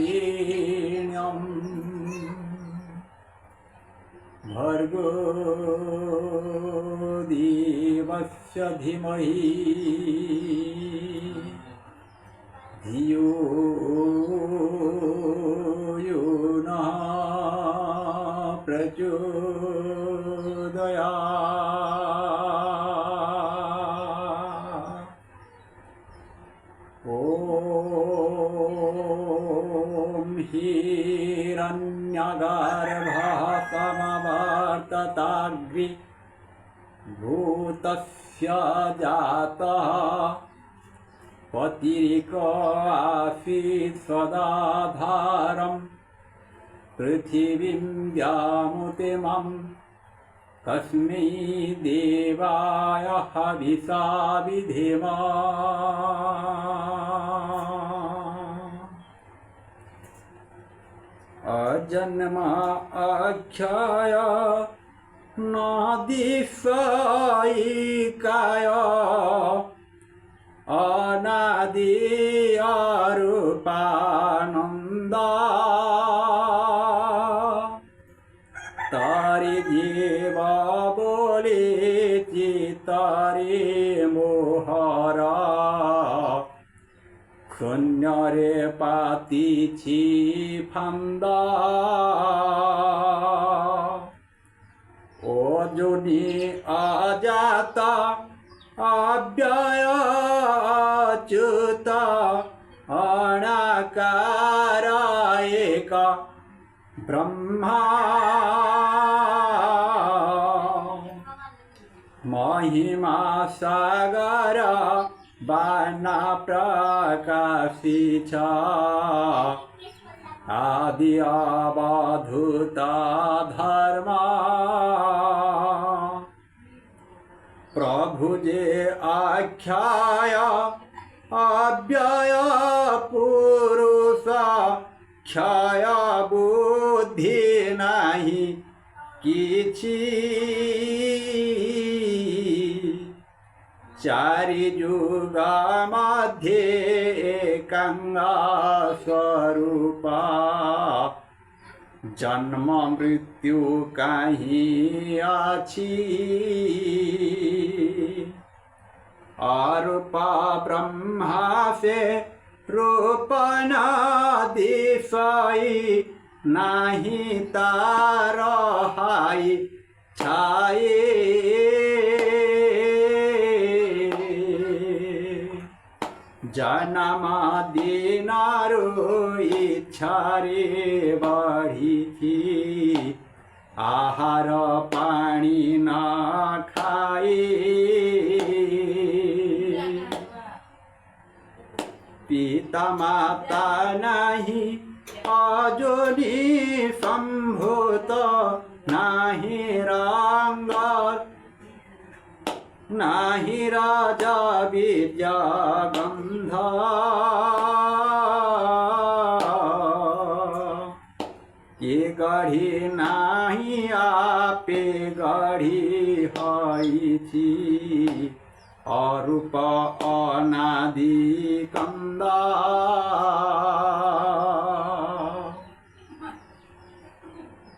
तत्सवितुर्वरेण्यं भर्गो देवस्य धीमहि धियो यो नः प्रचोदयात्। ॐ हिरण्यगर्भः समवर्तताग्नि भूतस्य जातः पतिरिक आसीत् सदाधारं पृथिवीं व्यामुतिमं तस्मै देवाय हविषा विधेम। अजन्म अक्षय नादिशायिकाय अनादि अरूपानन्दा तारे जीव बोले चितारे मोहरा शून्यरे पातिछि फंदा ओजुनी अजाता अव्ययाच्युत अनाकार एक ब्रह्मा महिमा सागर बाना प्रकाशी च आदि अवधूता धर्मा प्रभु जे आख्याय अव्यय पुरुष क्षय बुद्धि नहीं किछि चारि जुग मध्ये एकांगा स्वरूपा जन्म मृत्यु कहीं अछि आरूपा ब्रह्मा से रूप न दिशाई नहीं तार हाई छाए जन्म दिनारो इच्छारे बढ़ी थी आहार पानी न खाए पिता माता नहीं अजोनी संभूत नहीं रंग नाही राजा विद्या गंधा ये गढ़ी नाही आपे गढ़ी हई थी अरूप अनादि कंदा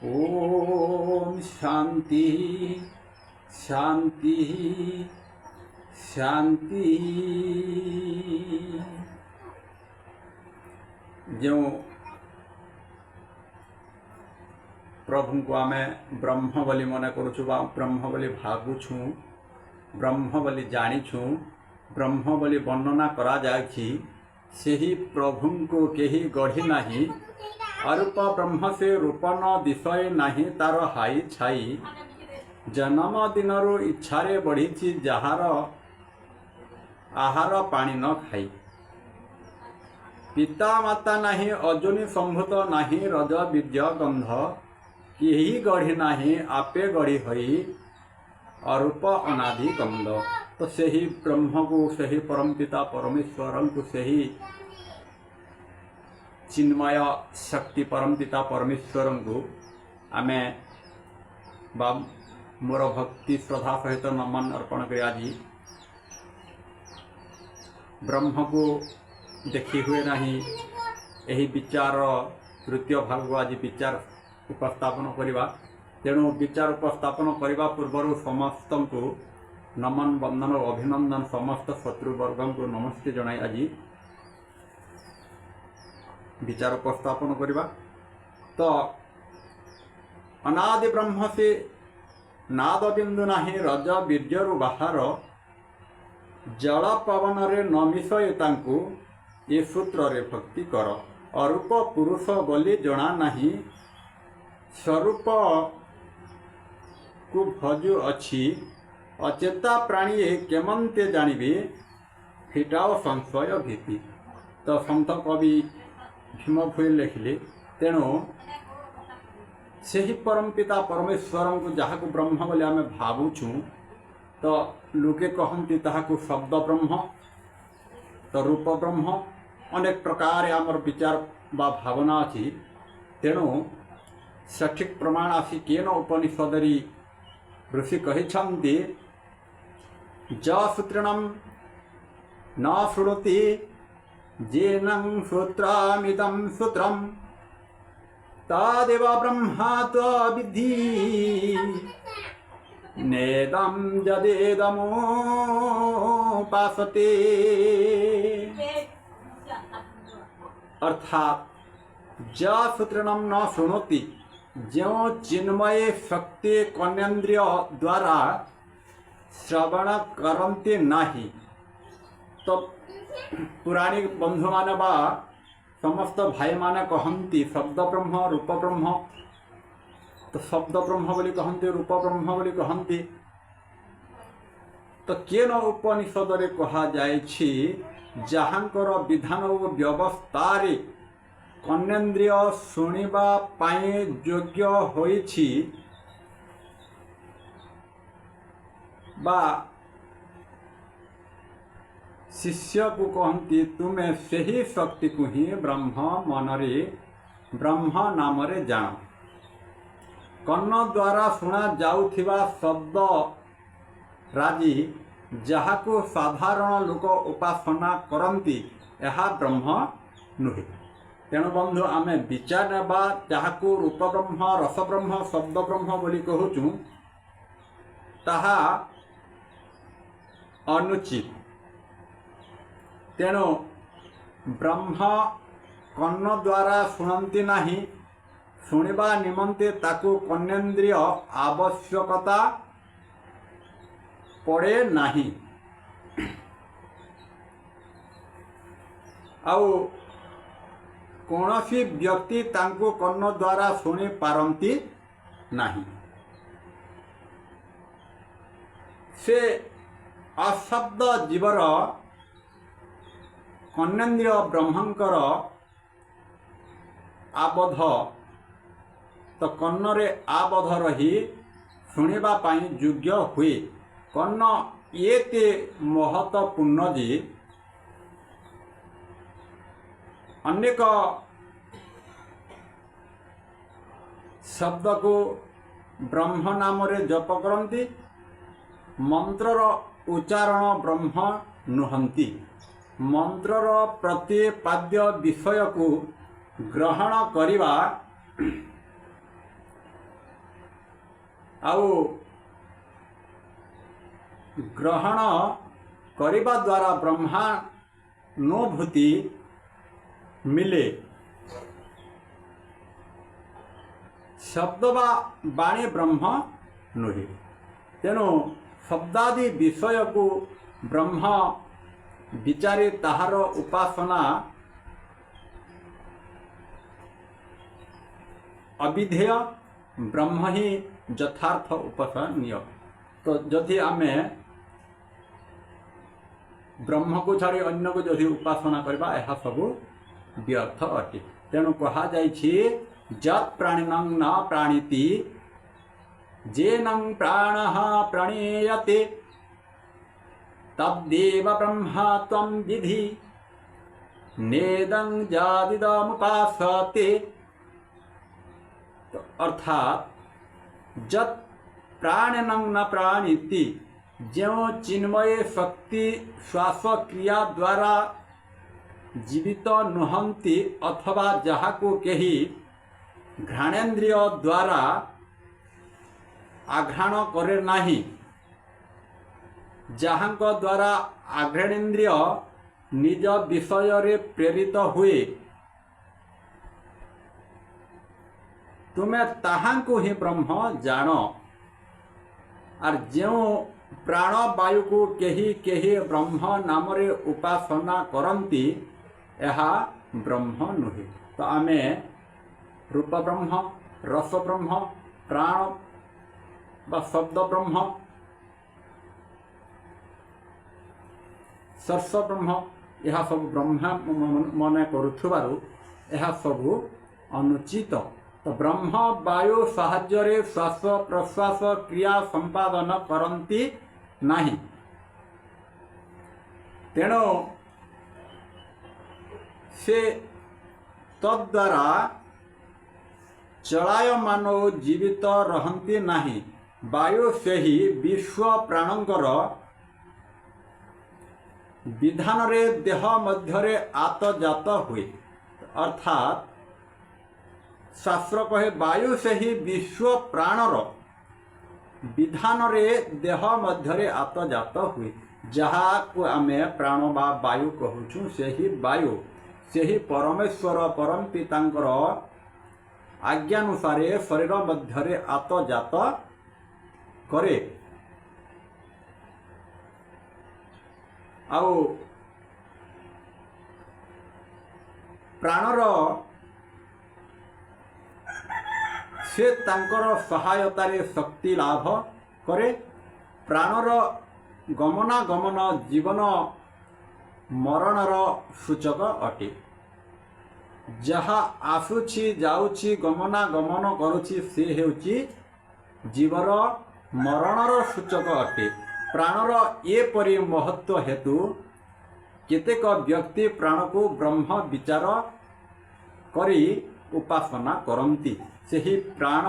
ओम शांति शांति शांति। जो प्रभु को आम ब्रह्म बोली मन करुचु बा ब्रह्म बोली भावुछु ब्रह्म बोली जानिछु ब्रह्म बोली वर्णना करा जायछि सेही प्रभु को केही गढ़ी नाही अरूप ब्रह्म से रूप न दिशय नाही तार हाई छाई जन्म दिनरु इच्छारे बढ़ी जहार आहार पानी न खाई पिता माता नाही अजनी संभूत नाही रज बीर्य गंध केही गढ़ी नाही आपे गढ़ी होई अरूप अनादि गंध। तो सही ब्रह्म को सही परम पिता परमेश्वर को सही चिन्मय शक्ति परम पिता परमेश्वर को आमे बा मोर भक्ति श्रद्धा सहित नमन अर्पण कर आज ब्रह्म को देखी हुए नहीं यही विचार तृतीय भाग को आज विचार उपस्थापन करवा तेणु विचार उपस्थापन करने पूर्व समस्त को नमन वंदन और अभिनंदन समस्त शत्रुवर्ग को नमस्ते जनाई आज विचार उपस्थापन करवा। तो अनादि ब्रह्म से नाद बिंदु नाही रज बीर्यरु बाहर जल पवन रे न मिशय तांकु ये सूत्र रे भक्ति कर अरूप पुरुष बोली जना नाही स्वरूप को भजु अच्छी अचेता प्राणी केमंते जानिबे फिटाओ संशय भीति। तो सन्त कवि भीम भोई लिखिले तेणु से ही परम पिता परमेश्वर को जहाँ को ब्रह्म बोले आम भावुछु तो लोके कहती ताहाकु शब्द ब्रह्म तो रूप ब्रह्म अनेक प्रकार आमर विचार बा भावना अच्छी तेणु सठिक प्रमाण आसी केन उपनिषदरी ऋषि कहिछन्ति ज सूत्रणं न शृणोति जेनं सूत्रमिदं सूत्रं तदेव ब्रह्मा त्वविद्धि नेदं यदेदमुपासते। अर्थात ज सूत्रणं न शृणोति जो चिन्मय शक्ति कन्येन्द्रिय द्वारा श्रवण करते नाही। तो पुराणी बंधु मान बा समस्त भाई माने कहती शब्द ब्रह्म रूप ब्रह्म तो शब्द ब्रह्म बोली कहते रूप ब्रह्म बोली कहती। तो केन उपनिषद रे कहा जाय छी जहाँकर विधान और व्यवस्था रे कन्येन्द्रिय शुणिबा पाए योग्य होइछि बा शिष्य को कहती तुम्हें सही शक्ति को ही ब्रह्म मनरे ब्रह्म नाम रे जान। कन्न द्वारा शुणा जाउथिबा शब्द राजी जहाको साधारण लोक उपासना करती यह ब्रह्म नुहे। तेणु बंधु आमे विचार नेबा जहाको रूप ब्रह्म रस ब्रह्म शब्द ब्रह्म बोली कहूचु ताहा अनुचित। तेणु ब्रह्म कन्न द्वारा शुणती नाही शुणिबा निमंते ताकू कन्येन्द्रिय आवश्यकता पड़े नाही। आउ कौनसी व्यक्ति तांको कन्न द्वारा शुणी पारंती नाही। से अशब्द जीवर कन्येन्द्रिय ब्रह्मंकर आबद्ध तो कन्नरे आबद्ध रही शुणिबा पाई योग्य हुए। कन्न एते महत्वपूर्ण जी अनेक शब्द को ब्रह्म नाम रे जप करती मंत्रर उच्चारण ब्रह्म नुहंती। मंत्रर प्रतिपाद्य विषय को ग्रहण करिबा आउ ग्रहण करिबा द्वारा ब्रह्मानुभूति शब्द बा बाणी ब्रह्म नुहे। तेणु शब्दादि विषय को ब्रह्म विचारी ताहार उपासना अविधेय ब्रह्म ही यथार्थ उपासनीय। तो जदि आमे ब्रह्म को छाड़ी अन्य को जदि उपासना करबा यह सब व्यर्थ अटे। तेणु कहा जाइछि जत् प्राणिनं न प्राणीति जेनं प्राणः प्रणीयते तद्देव ब्रह्म त्वं विधि नेदं जादिदमुपासते। तो अर्थात जत् प्राणिनं न प्राणीति ज्यों चिन्मय शक्ति श्वास क्रिया द्वारा जीवित नुहंती अथवा जहाँ को कही घ्राणेन्द्रिय द्वारा आघ्राण करे नाही, जहाँ को द्वारा आघ्राणेन्द्रिय निज विषय रे प्रेरित हुए तुम्हें ताहां को ही ब्रह्म जान। और ज्यों प्राण वायु को केही केही ब्रह्म नाम रे उपासना करंती यह ब्रह्म नुहे। तो आमे रूप ब्रह्म, रस ब्रह्म, प्राण बा शब्द ब्रह्म, स्पर्श ब्रह्म यह सब ब्रह्म मन करुथुबारु यह सब अनुचित। तो ब्रह्म वायु साहाय्य श्वास प्रश्वास क्रिया संपादन करती नहीं। तेणु से तद्वारा चलायमान जीवित रहती नहीं। वायु से ही विश्व प्राणंकर विधान रे देह मध्य आतजात हुए। अर्थात शास्त्र कहे वायु से ही विश्व प्राणर विधान रे देह मध्य आतजात हुए। जहाँ को आमे प्राण बा वायु कहूँ से ही वायु से ही परमेश्वर परम पितांकर आज्ञानुसार शरीर मध्य आतजात करे। आउ प्राणर से तांकर सहायतारे शक्ति लाभ करे। प्राणर गमनागमन जीवन मरणर सूचक अटे। जहाँ आसुछि जाउछि गमनागमन करुछि से हेउछि जीवर मरणर सूचक अटे। प्राणर एपरि महत्व हेतु केतेक व्यक्ति प्राण को ब्रह्म विचार करी उपासना करती। से ही प्राण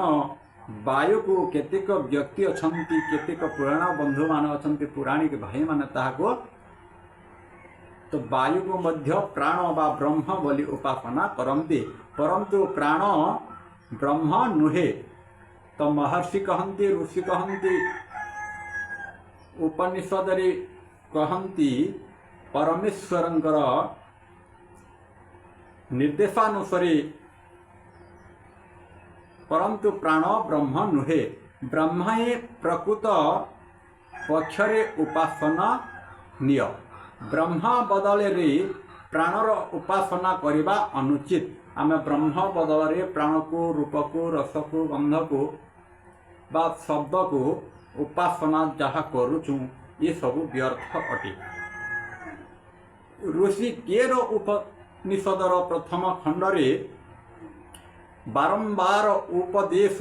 वायु को केतेक व्यक्ति अछंती, केतेक पुराण बंधु मान अछंती, पुराणिक भाई मान ताहाको तो वायु को मध्य प्राण बा ब्रह्म बोली उपासना करती। परंतु प्राण ब्रह्म नुहे। तो महर्षि कहती, ऋषि कहती, उपनिषद रे कहती परमेश्वरंकर निर्देशानुसारी परंतु प्राण ब्रह्म नुहे। ब्रह्म ही प्रकृत पक्षरे उपासना निय। ब्रह्म बदले रे प्राणर उपासना करिबा अनुचित। आमे ब्रह्म बदल रे प्राण को, रूप को, रस को, गंध को बा शब्द को उपासना जहाँ करुचु ये सब व्यर्थ अटे। ऋषि केर उपनिषदर प्रथम खंडरे बारंबार उपदेश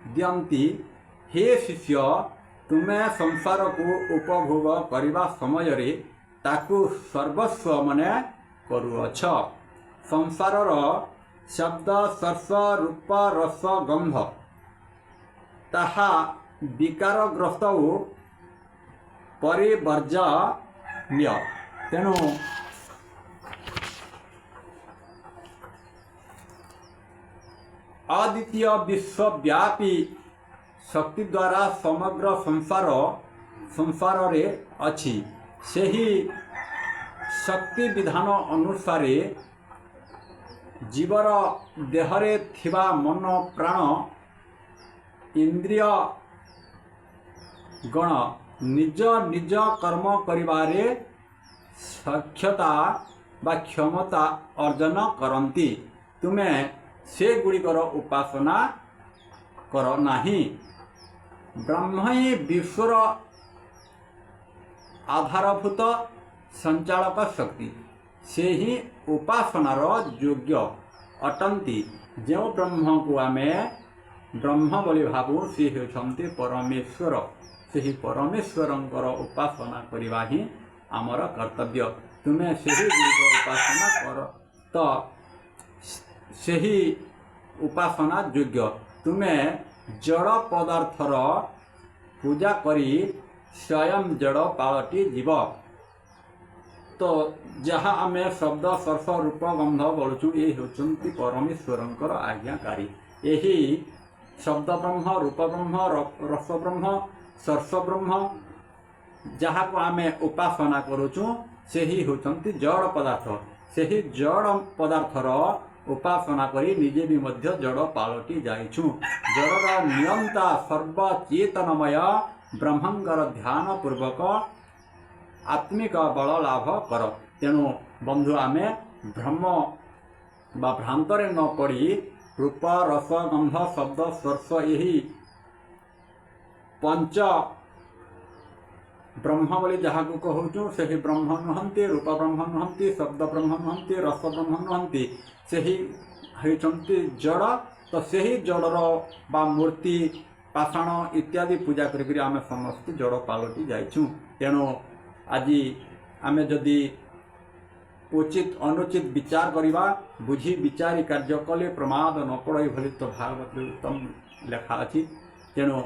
दियंती, हे शिष्य तुम्हें संसार को उपभोग करने समय रे ताकू सर्वस्व मने करुअछ। संसारर शब्द स्पर्श रूप रस गंध ताहा विकारग्रस्त परिवर्जनीय। तेणु अद्वितीय विश्वव्यापी शक्ति द्वारा समग्र संसार रे अछि। सही शक्ति विधान अनुसार जीवर देहरे थिबा मन प्राण इंद्रिय गण निज निज कर्म करिबारे सक्षता बा क्षमता अर्जन करती तुमे से गुड़िकर उपासना कर नाही। ब्रह्म ही विश्वर आधारभूत संचालक शक्ति से ही उपासनार योग्य अटंती। जो ब्रह्म को आमे ब्रह्म बोली भावु सी होती परमेश्वर से ही परमेश्वरंकर उपासना करवा ही आमर कर्तव्य। तुम्हें से ही उपासना कर तो से ही उपासना योग्य। तुम्हें जड़ पदार्थर पूजा करी स्वयं जड़ पालटी जीव। तो जहाँ आम शब्द स्पर्श रूप गंध बोलूँ ये होती परमेश्वरंकर आज्ञाकारी। यही शब्द ब्रह्म रूप ब्रह्म रस ब्रह्म स्पर्श ब्रह्म जहाँ को आम उपासना करुचु से ही होती जड़ पदार्थ। से ही जड़ पदार्थर उपासना करी निजे भी मध्य जड़ पालटी जाइछु। जड़र नियंता सर्वचेतनमय ब्रह्मंगर ध्यान पूर्वक आत्मिक बल लाभ कर। तेणु बंधु आमे ब्रह्म बा भ्रांतरे न पड़ी रूप रस गंध शब्द स्पर्श यही पंच ब्रह्म बोली जहाँ को कहूँ से ही ब्रह्म नुहंती रूप ब्रह्म नुहंती शब्द ब्रह्म नुहंती रस ब्रह्म नुहंती से ही होती जड़। तो से ही जड़र बा मूर्ति पाषाण इत्यादि पूजा करी आम समस्त जड़ पालटी जाइछुं। तेणु आज आम जदि उचित अनुचित विचार करवा बुझी विचारी कार्य कले प्रमाद न पड़े भली तो भागवत उत्तम लेखा अच्छी। तेणु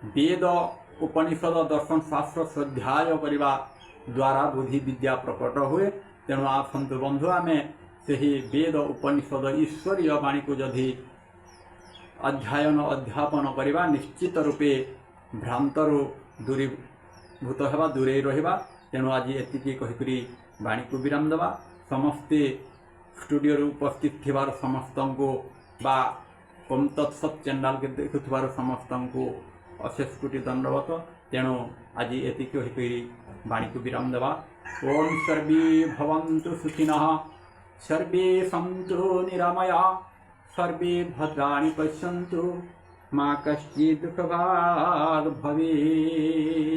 वेद उपनिषद दर्शन शास्त्र स्वाध्याय करने द्वारा बुद्धि विद्या प्रकट हुए। तेणु आसतु बंधु आम से ही वेद उपनिषद ईश्वरीय वाणी को जदि अध्ययन अध्यापन करवा निश्चित रूपे भ्रांतरु दूरीभूत होगा दूरे रहिबा। तेणु आज एतिकी कहिकरी वाणी को विराम देवा। समस्ते स्टूडियो उपस्थित थिबार समस्त को बा ओम तत्सत चैनल के देखुथिबार समस्त को अशेष कोटि दंडवत। तेणु आज एतिकी कहिकरी वाणी को विराम देवा। ओम सर्वे भवन्तु सुखिनः सर्वे सन्तु निरामया सर्वे भद्राणि पश्यन्तु मा कश्चित् दुःखभाग् भवेत्।